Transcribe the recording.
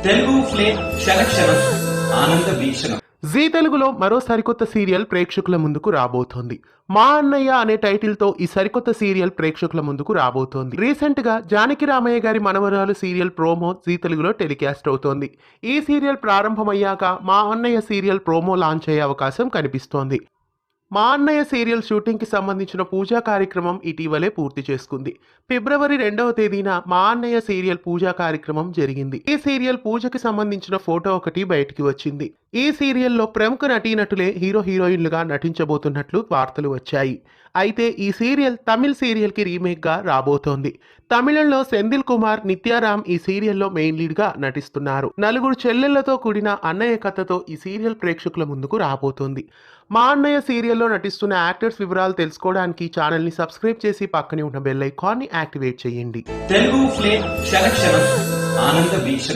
Telugu flame క్షణక్షణం ఆనంద వీక్షణం. G తెలుగులో మరో సరికొత్త సీరియల్ ప్రేక్షకుల ముందుకు రాబోతోంది. మా అన్నయ్య అనే టైటిల్ తో ఈ సరికొత్త సీరియల్ ప్రేక్షకుల ముందుకు రాబోతోంది. రీసెంట్ గా జానకి రామయ్య గారి మనవరాలు సీరియల్ ప్రోమో జీ తెలుగులో టెలికాస్ట్ అవుతోంది. ఈ సీరియల్ ప్రారంభమయ్యాక మా అన్నయ్య సీరియల్ ప్రోమో లాంచ్ అయ్యే అవకాశం కనిపిస్తోంది. మా అన్నయ్య సీరియల్ షూటింగ్ కి సంబంధించిన పూజా కార్యక్రమం ఇటీవలే పూర్తి చేసుకుంది. ఫిబ్రవరి 2వ తేదీన మా అన్నయ్య సీరియల్ పూజా కార్యక్రమం జరిగింది. ఈ సీరియల్ పూజకి సంబంధించిన ఫోటో ఒకటి బయటికి వచ్చింది. ఈ సీరియల్లో ప్రముఖ నటీనటులే హీరో హీరోయిన్లుగా నటించబోతున్నట్లు వార్తలు వచ్చాయి. అయితే ఈ సీరియల్ తమిళ్ సీరియల్ కి రీమేక్ గా రాబోతోంది. తమిళంలో సెంధిల్ కుమార్, నిత్యారామ్ ఈ సీరియల్లో మెయిన్ లీడ్ గా నటిస్తున్నారు. నలుగురు చెల్లెళ్లతో కూడిన అన్నయ్య కథతో ఈ సీరియల్ ప్రేక్షకుల ముందుకు రాబోతోంది. మా అన్నయ్య సీరియల్లో నటిస్తున్న యాక్టర్స్ వివరాలు తెలుసుకోవడానికి ఛానల్ ని సబ్స్క్రైబ్ చేసి పక్కనే ఉన్న బెల్ ఐకాన్ ని యాక్టివేట్ చేయండి. తెలుగు ఫ్లేమ్ క్షణక్షణం ఆనంద వీక్షణం.